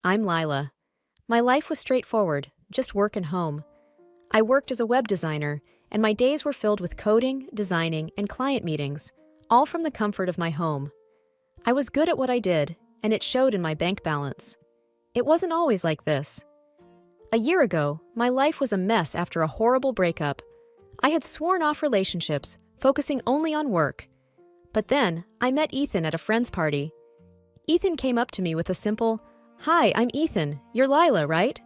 I'm Lila. My life was straightforward, just work and home. I worked as a web designer, and my days were filled with coding, designing, and client meetings, all from the comfort of my home. I was good at what I did, and it showed in my bank balance. It wasn't always like this. A year ago, my life was a mess after a horrible breakup. I had sworn off relationships, focusing only on work. But then, I met Ethan at a friend's party. Ethan came up to me with a simple, "Hi, I'm Ethan. You're Lila, right?"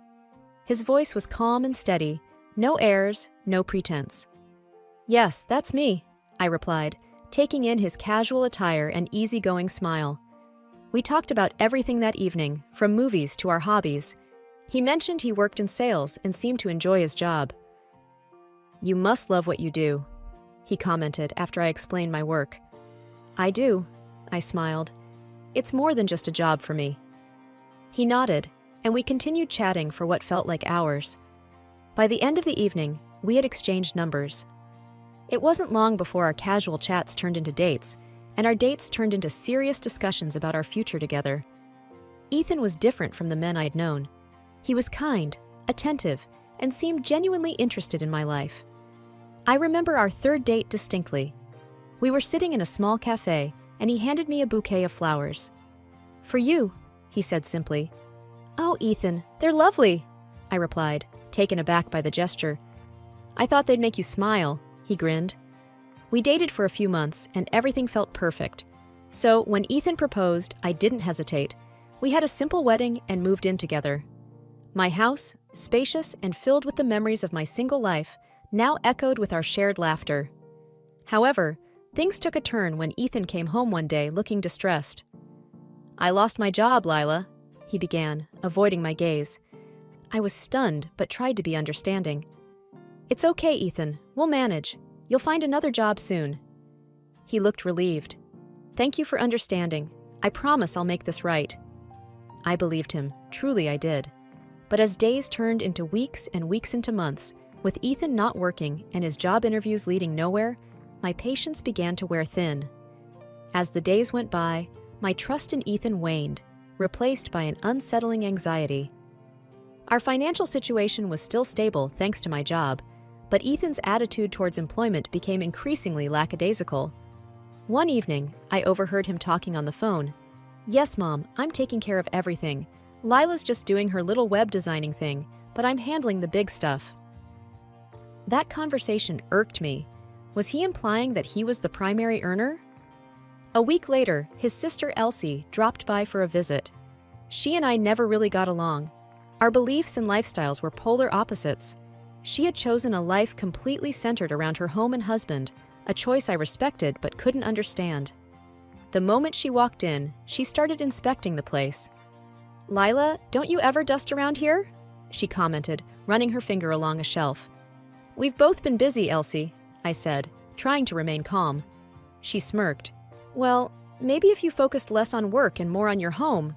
His voice was calm and steady, no airs, no pretense. "Yes, that's me," I replied, taking in his casual attire and easygoing smile. We talked about everything that evening, from movies to our hobbies. He mentioned he worked in sales and seemed to enjoy his job. "You must love what you do," he commented after I explained my work. "I do," I smiled. "It's more than just a job for me." He nodded, and we continued chatting for what felt like hours. By the end of the evening, we had exchanged numbers. It wasn't long before our casual chats turned into dates, and our dates turned into serious discussions about our future together. Ethan was different from the men I'd known. He was kind, attentive, and seemed genuinely interested in my life. I remember our third date distinctly. We were sitting in a small cafe, and he handed me a bouquet of flowers. "For you," he said simply. "Oh, Ethan, they're lovely," I replied, taken aback by the gesture. "I thought they'd make you smile," he grinned. We dated for a few months, and everything felt perfect. So when Ethan proposed, I didn't hesitate. We had a simple wedding and moved in together. My house, spacious and filled with the memories of my single life, now echoed with our shared laughter. However, things took a turn when Ethan came home one day looking distressed. "I lost my job, Lila," he began, avoiding my gaze. I was stunned, but tried to be understanding. "It's okay, Ethan. We'll manage. You'll find another job soon." He looked relieved. "Thank you for understanding. I promise I'll make this right." I believed him. Truly I did. But as days turned into weeks and weeks into months, with Ethan not working and his job interviews leading nowhere, my patience began to wear thin. As the days went by, my trust in Ethan waned, replaced by an unsettling anxiety. Our financial situation was still stable thanks to my job, but Ethan's attitude towards employment became increasingly lackadaisical. One evening, I overheard him talking on the phone. "Yes, Mom, I'm taking care of everything. Lila's just doing her little web designing thing, but I'm handling the big stuff." That conversation irked me. Was he implying that he was the primary earner? A week later, his sister Elsie dropped by for a visit. She and I never really got along. Our beliefs and lifestyles were polar opposites. She had chosen a life completely centered around her home and husband, a choice I respected but couldn't understand. The moment she walked in, she started inspecting the place. "Lila, don't you ever dust around here?" she commented, running her finger along a shelf. "We've both been busy, Elsie," I said, trying to remain calm. She smirked. "Well, maybe if you focused less on work and more on your home."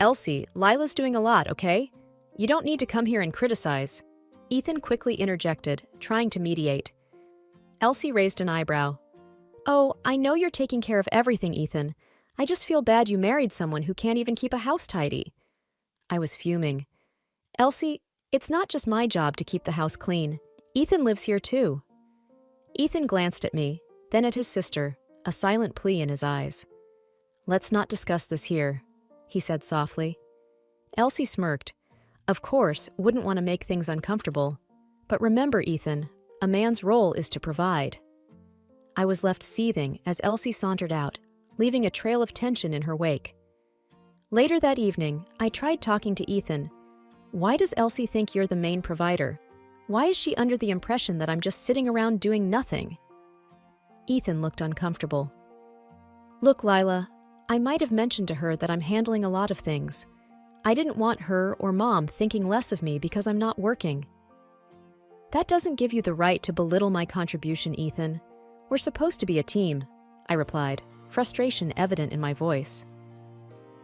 "Elsie, Lila's doing a lot, okay? You don't need to come here and criticize." Ethan quickly interjected, trying to mediate. Elsie raised an eyebrow. "Oh, I know you're taking care of everything, Ethan. I just feel bad you married someone who can't even keep a house tidy." I was fuming. "Elsie, it's not just my job to keep the house clean. Ethan lives here too." Ethan glanced at me, then at his sister, a silent plea in his eyes. "Let's not discuss this here," he said softly. Elsie smirked. Of course, wouldn't want to make things uncomfortable. But remember, Ethan, a man's role is to provide. I was left seething as Elsie sauntered out, leaving a trail of tension in her wake. Later that evening, I tried talking to Ethan. "Why does Elsie think you're the main provider? Why is she under the impression that I'm just sitting around doing nothing?" Ethan looked uncomfortable. "Look, Lila, I might have mentioned to her that I'm handling a lot of things. I didn't want her or Mom thinking less of me because I'm not working." "That doesn't give you the right to belittle my contribution, Ethan. We're supposed to be a team," I replied, frustration evident in my voice.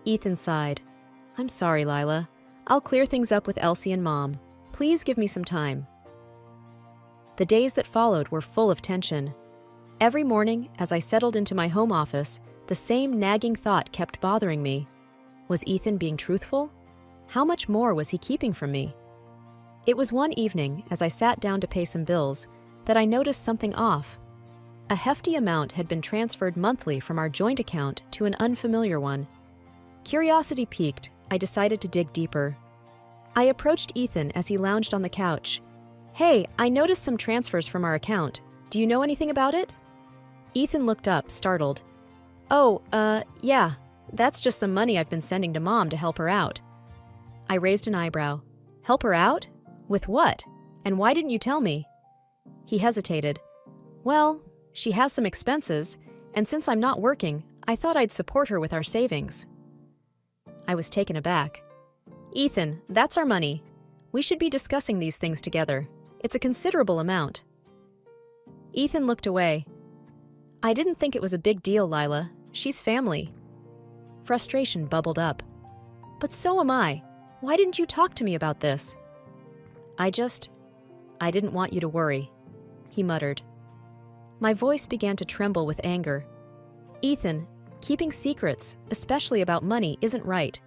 Ethan sighed. "I'm sorry, Lila. I'll clear things up with Elsie and Mom. Please give me some time." The days that followed were full of tension. Every morning, as I settled into my home office, the same nagging thought kept bothering me. Was Ethan being truthful? How much more was he keeping from me? It was one evening, as I sat down to pay some bills, that I noticed something off. A hefty amount had been transferred monthly from our joint account to an unfamiliar one. Curiosity piqued, I decided to dig deeper. I approached Ethan as he lounged on the couch. "Hey, I noticed some transfers from our account. Do you know anything about it?" Ethan looked up, startled. "Oh, yeah, that's just some money I've been sending to Mom to help her out." I raised an eyebrow. "Help her out? With what? And why didn't you tell me?" He hesitated. "Well, she has some expenses, and since I'm not working, I thought I'd support her with our savings." I was taken aback. "Ethan, that's our money. We should be discussing these things together. It's a considerable amount." Ethan looked away. "I didn't think it was a big deal, Lila. She's family." Frustration bubbled up. "But so am I. Why didn't you talk to me about this?" I didn't want you to worry," he muttered. My voice began to tremble with anger. "Ethan, keeping secrets, especially about money, isn't right.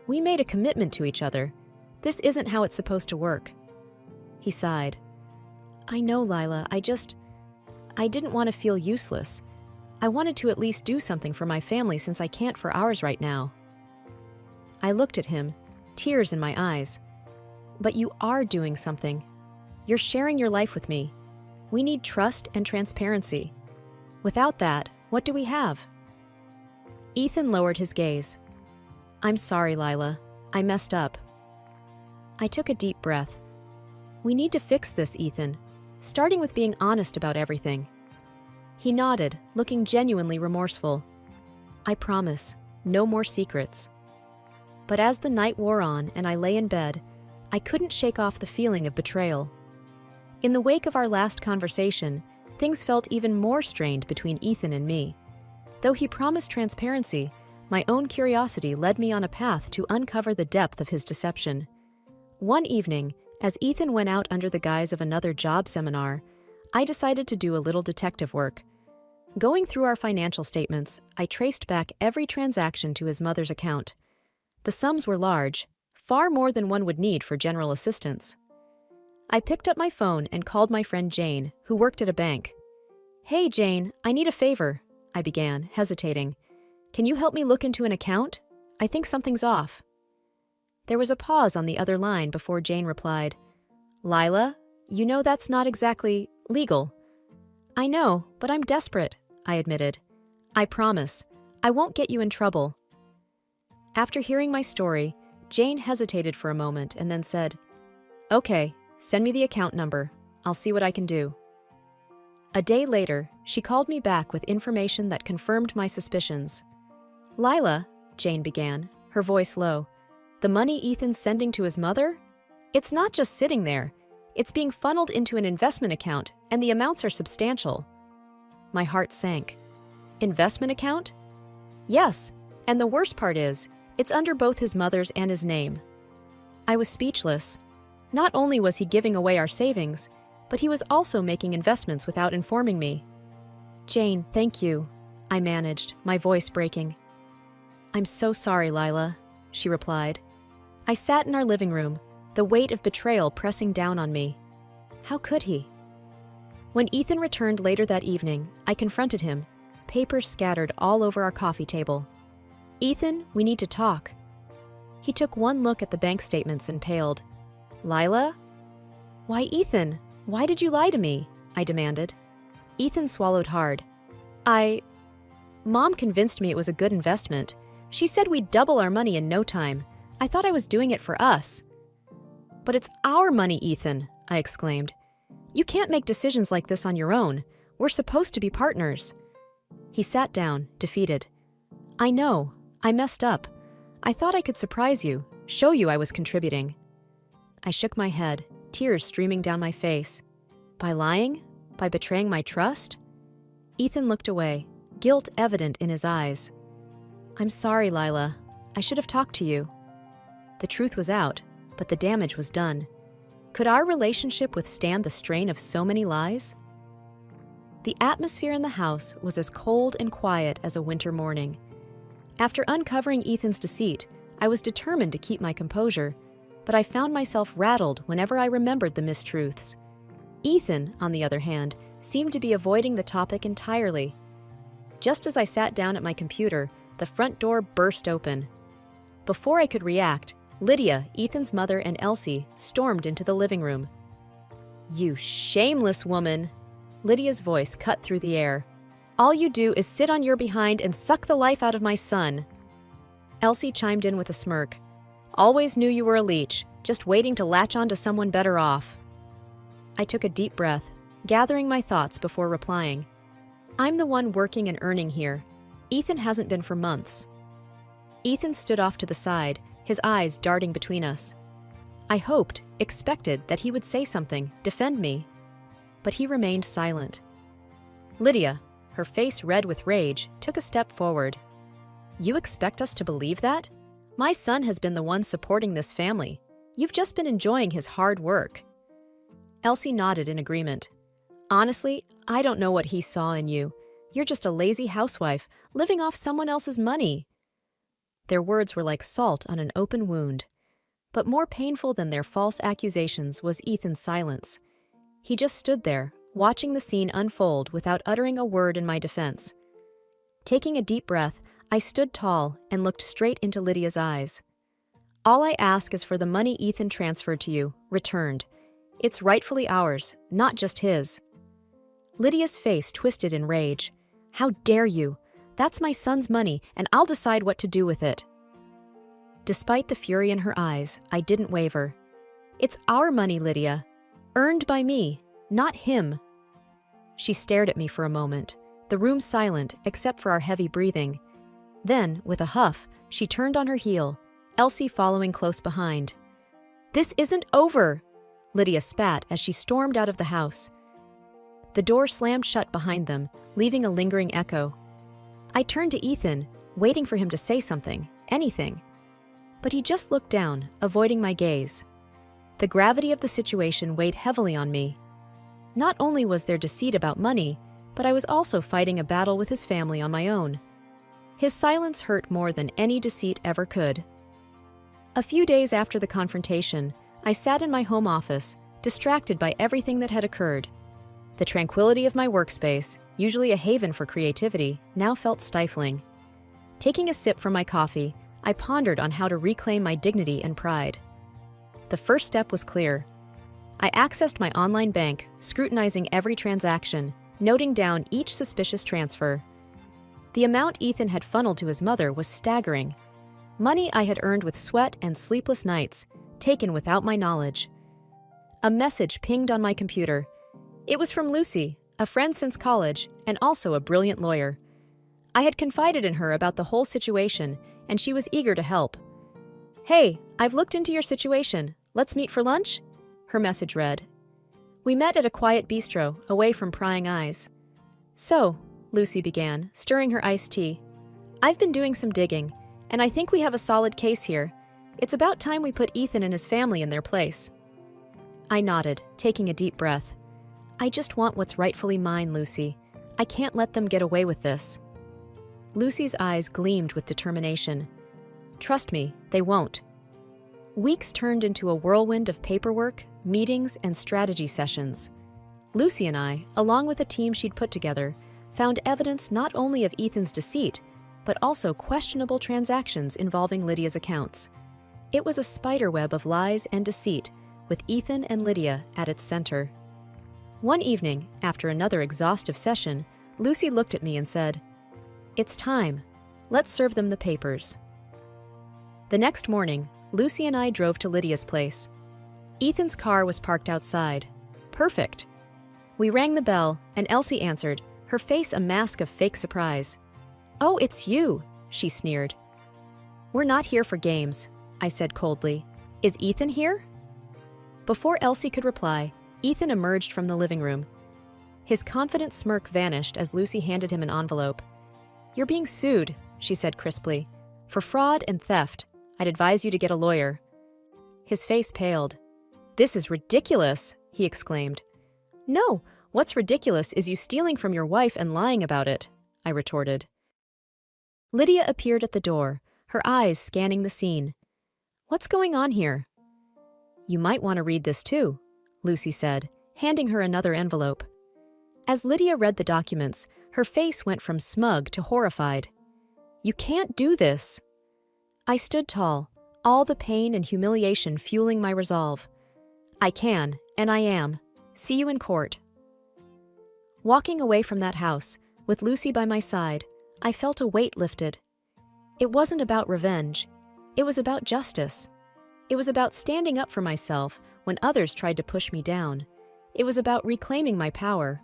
We made a commitment to each other. This isn't how it's supposed to work." He sighed. "I know, Lila. I didn't want to feel useless. I wanted to at least do something for my family since I can't for ours right now." I looked at him, tears in my eyes. "But you are doing something. You're sharing your life with me. We need trust and transparency. Without that, what do we have?" Ethan lowered his gaze. "I'm sorry, Lila. I messed up." I took a deep breath. "We need to fix this, Ethan, starting with being honest about everything." He nodded, looking genuinely remorseful. "I promise, no more secrets." But as the night wore on and I lay in bed, I couldn't shake off the feeling of betrayal. In the wake of our last conversation, things felt even more strained between Ethan and me. Though he promised transparency, my own curiosity led me on a path to uncover the depth of his deception. One evening, as Ethan went out under the guise of another job seminar, I decided to do a little detective work. Going through our financial statements, I traced back every transaction to his mother's account. The sums were large, far more than one would need for general assistance. I picked up my phone and called my friend Jane, who worked at a bank. "Hey, Jane, I need a favor," I began, hesitating. "Can you help me look into an account? I think something's off." There was a pause on the other line before Jane replied, "Lila, you know that's not exactly legal." "I know, but I'm desperate," I admitted. "I promise, I won't get you in trouble." After hearing my story, Jane hesitated for a moment and then said, "Okay, send me the account number. I'll see what I can do." A day later, she called me back with information that confirmed my suspicions. "Lila," Jane began, her voice low, "the money Ethan's sending to his mother? It's not just sitting there. It's being funneled into an investment account, and the amounts are substantial." My heart sank. "Investment account?" "Yes, and the worst part is, it's under both his mother's and his name." I was speechless. Not only was he giving away our savings, but he was also making investments without informing me. "Jane, thank you," I managed, my voice breaking. "I'm so sorry, Lila," she replied. I sat in our living room, the weight of betrayal pressing down on me. How could he? When Ethan returned later that evening, I confronted him, papers scattered all over our coffee table. "Ethan, we need to talk." He took one look at the bank statements and paled. "Lila?" "Why, Ethan, why did you lie to me?" I demanded. Ethan swallowed hard. Mom convinced me it was a good investment. She said we'd double our money in no time. I thought I was doing it for us." "But it's our money, Ethan," I exclaimed. "You can't make decisions like this on your own. We're supposed to be partners." He sat down, defeated. "I know. I messed up. I thought I could surprise you, show you I was contributing." I shook my head, tears streaming down my face. By lying? By betraying my trust? Ethan looked away, guilt evident in his eyes. "I'm sorry, Lila. I should have talked to you." The truth was out, but the damage was done. Could our relationship withstand the strain of so many lies? The atmosphere in the house was as cold and quiet as a winter morning. After uncovering Ethan's deceit, I was determined to keep my composure, but I found myself rattled whenever I remembered the mistruths. Ethan, on the other hand, seemed to be avoiding the topic entirely. Just as I sat down at my computer, the front door burst open. Before I could react, Lydia, Ethan's mother, and Elsie stormed into the living room. "You shameless woman!" Lydia's voice cut through the air. "All you do is sit on your behind and suck the life out of my son." Elsie chimed in with a smirk. "Always knew you were a leech, just waiting to latch on to someone better off." I took a deep breath, gathering my thoughts before replying. "I'm the one working and earning here. Ethan hasn't been for months." Ethan stood off to the side, his eyes darting between us. I hoped, expected that he would say something, defend me. But he remained silent. Lydia, her face red with rage, took a step forward. "You expect us to believe that? My son has been the one supporting this family. You've just been enjoying his hard work." Elsie nodded in agreement. "Honestly, I don't know what he saw in you. You're just a lazy housewife, living off someone else's money." Their words were like salt on an open wound. But more painful than their false accusations was Ethan's silence. He just stood there, watching the scene unfold without uttering a word in my defense. Taking a deep breath, I stood tall and looked straight into Lydia's eyes. "All I ask is for the money Ethan transferred to you, returned. It's rightfully ours, not just his." Lydia's face twisted in rage. "How dare you? That's my son's money, and I'll decide what to do with it." Despite the fury in her eyes, I didn't waver. "It's our money, Lydia. Earned by me, not him." She stared at me for a moment, the room silent except for our heavy breathing. Then, with a huff, she turned on her heel, Elsie following close behind. "This isn't over!" Lydia spat as she stormed out of the house. The door slammed shut behind them, leaving a lingering echo. I turned to Ethan, waiting for him to say something, anything. But he just looked down, avoiding my gaze. The gravity of the situation weighed heavily on me. Not only was there deceit about money, but I was also fighting a battle with his family on my own. His silence hurt more than any deceit ever could. A few days after the confrontation, I sat in my home office, distracted by everything that had occurred. The tranquility of my workspace, usually a haven for creativity, now felt stifling. Taking a sip from my coffee, I pondered on how to reclaim my dignity and pride. The first step was clear. I accessed my online bank, scrutinizing every transaction, noting down each suspicious transfer. The amount Ethan had funneled to his mother was staggering. Money I had earned with sweat and sleepless nights, taken without my knowledge. A message pinged on my computer. It was from Lucy, a friend since college, and also a brilliant lawyer. I had confided in her about the whole situation, and she was eager to help. "Hey, I've looked into your situation. Let's meet for lunch?" her message read. We met at a quiet bistro, away from prying eyes. "So," Lucy began, stirring her iced tea, "I've been doing some digging, and I think we have a solid case here. It's about time we put Ethan and his family in their place." I nodded, taking a deep breath. "I just want what's rightfully mine, Lucy. I can't let them get away with this." Lucy's eyes gleamed with determination. "Trust me, they won't." Weeks turned into a whirlwind of paperwork, meetings, and strategy sessions. Lucy and I, along with a team she'd put together, found evidence not only of Ethan's deceit, but also questionable transactions involving Lydia's accounts. It was a spiderweb of lies and deceit, with Ethan and Lydia at its center. One evening, after another exhaustive session, Lucy looked at me and said, "It's time. Let's serve them the papers." The next morning, Lucy and I drove to Lydia's place. Ethan's car was parked outside. Perfect. We rang the bell, and Elsie answered, her face a mask of fake surprise. "Oh, it's you," she sneered. "We're not here for games," I said coldly. "Is Ethan here?" Before Elsie could reply, Ethan emerged from the living room. His confident smirk vanished as Lucy handed him an envelope. "You're being sued," she said crisply. "For fraud and theft. I'd advise you to get a lawyer." His face paled. "This is ridiculous," he exclaimed. "No, what's ridiculous is you stealing from your wife and lying about it," I retorted. Lydia appeared at the door, her eyes scanning the scene. "What's going on here?" "You might want to read this too," Lucy said, handing her another envelope. As Lydia read the documents, her face went from smug to horrified. "You can't do this." I stood tall, all the pain and humiliation fueling my resolve. "I can, and I am. See you in court." Walking away from that house, with Lucy by my side, I felt a weight lifted. It wasn't about revenge. It was about justice. It was about standing up for myself when others tried to push me down. It was about reclaiming my power.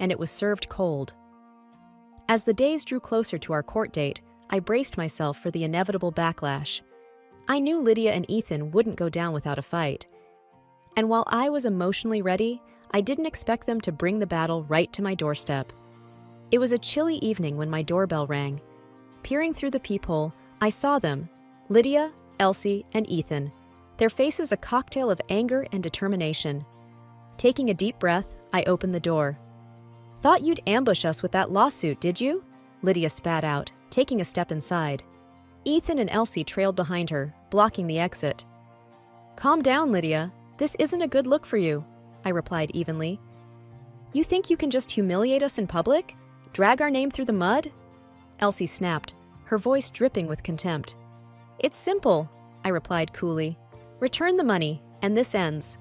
And it was served cold. As the days drew closer to our court date, I braced myself for the inevitable backlash. I knew Lydia and Ethan wouldn't go down without a fight. And while I was emotionally ready, I didn't expect them to bring the battle right to my doorstep. It was a chilly evening when my doorbell rang. Peering through the peephole, I saw them, Lydia, Elsie, and Ethan, their faces a cocktail of anger and determination. Taking a deep breath, I opened the door. "Thought you'd ambush us with that lawsuit, did you?" Lydia spat out, taking a step inside. Ethan and Elsie trailed behind her, blocking the exit. "Calm down, Lydia. This isn't a good look for you," I replied evenly. "You think you can just humiliate us in public? Drag our name through the mud?" Elsie snapped, her voice dripping with contempt. "It's simple," I replied coolly. "Return the money, and this ends."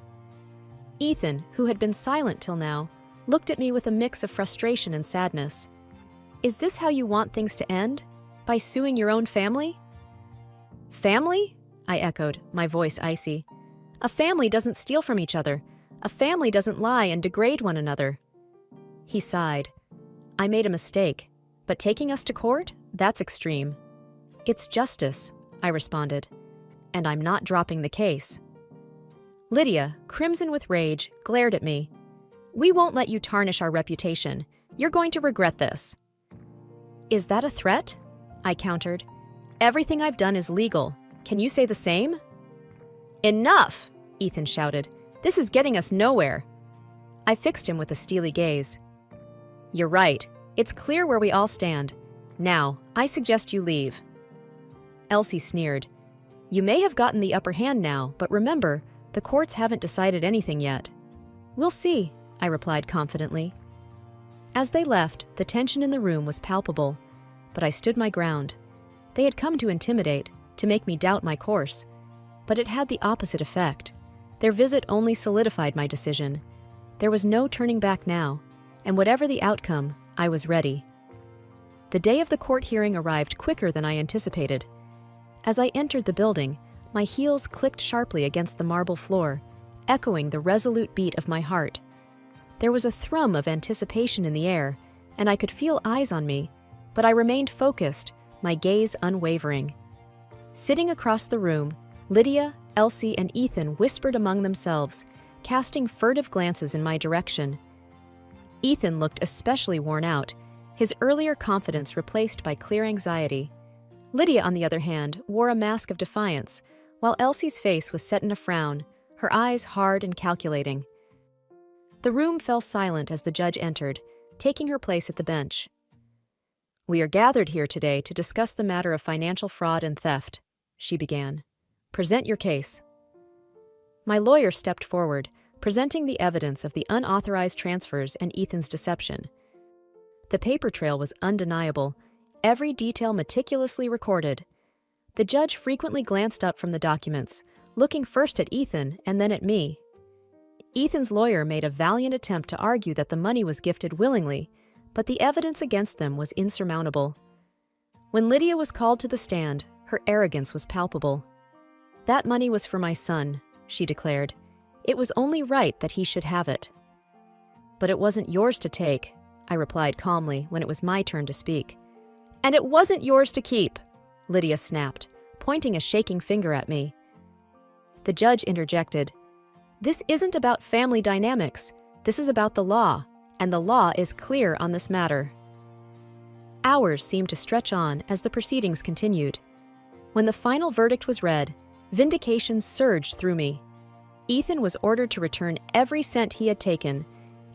Ethan, who had been silent till now, looked at me with a mix of frustration and sadness. "Is this how you want things to end? By suing your own family?" "Family?" I echoed, my voice icy. "A family doesn't steal from each other. A family doesn't lie and degrade one another." He sighed. "I made a mistake, but taking us to court? That's extreme." "It's justice," I responded, "and I'm not dropping the case." Lydia, crimson with rage, glared at me. "We won't let you tarnish our reputation. You're going to regret this." "Is that a threat?" I countered. "Everything I've done is legal. Can you say the same?" "Enough!" Ethan shouted. "This is getting us nowhere." I fixed him with a steely gaze. "You're right. It's clear where we all stand. Now, I suggest you leave." Elsie sneered. "You may have gotten the upper hand now, but remember, the courts haven't decided anything yet." "We'll see," I replied confidently. As they left, the tension in the room was palpable, but I stood my ground. They had come to intimidate, to make me doubt my course. But it had the opposite effect. Their visit only solidified my decision. There was no turning back now, and whatever the outcome, I was ready. The day of the court hearing arrived quicker than I anticipated. As I entered the building, my heels clicked sharply against the marble floor, echoing the resolute beat of my heart. There was a thrum of anticipation in the air, and I could feel eyes on me, but I remained focused, my gaze unwavering. Sitting across the room, Lydia, Elsie, and Ethan whispered among themselves, casting furtive glances in my direction. Ethan looked especially worn out, his earlier confidence replaced by clear anxiety. Lydia, on the other hand, wore a mask of defiance, while Elsie's face was set in a frown, her eyes hard and calculating. The room fell silent as the judge entered, taking her place at the bench. "We are gathered here today to discuss the matter of financial fraud and theft," she began. "Present your case." My lawyer stepped forward, presenting the evidence of the unauthorized transfers and Ethan's deception. The paper trail was undeniable, every detail meticulously recorded. The judge frequently glanced up from the documents, looking first at Ethan and then at me. Ethan's lawyer made a valiant attempt to argue that the money was gifted willingly, but the evidence against them was insurmountable. When Lydia was called to the stand, her arrogance was palpable. "That money was for my son," she declared. "It was only right that he should have it." "But it wasn't yours to take," I replied calmly when it was my turn to speak. "And it wasn't yours to keep," Lydia snapped, pointing a shaking finger at me. The judge interjected. "This isn't about family dynamics. This is about the law, and the law is clear on this matter." Hours seemed to stretch on as the proceedings continued. When the final verdict was read, vindication surged through me. Ethan was ordered to return every cent he had taken,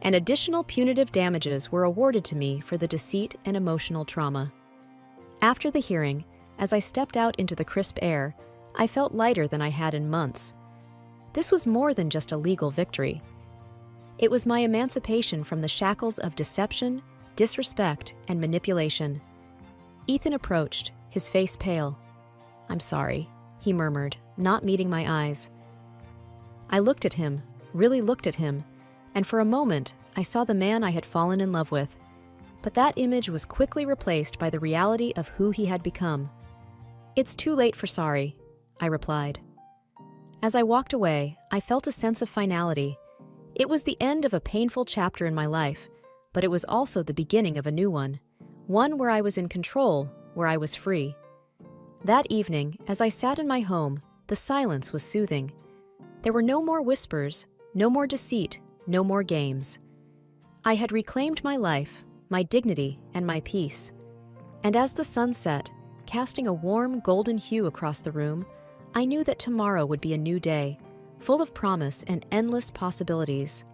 and additional punitive damages were awarded to me for the deceit and emotional trauma. After the hearing, As I stepped out into the crisp air, I felt lighter than I had in months. This was more than just a legal victory. It was my emancipation from the shackles of deception, disrespect, and manipulation. Ethan approached, his face pale. "I'm sorry," he murmured, not meeting my eyes. I looked at him, really looked at him, and for a moment, I saw the man I had fallen in love with. But that image was quickly replaced by the reality of who he had become. "It's too late for sorry," I replied. As I walked away, I felt a sense of finality. It was the end of a painful chapter in my life, but it was also the beginning of a new one where I was in control, where I was free. That evening, as I sat in my home, the silence was soothing. There were no more whispers, no more deceit, no more games. I had reclaimed my life, my dignity, and my peace. And as the sun set, casting a warm golden hue across the room, I knew that tomorrow would be a new day, full of promise and endless possibilities.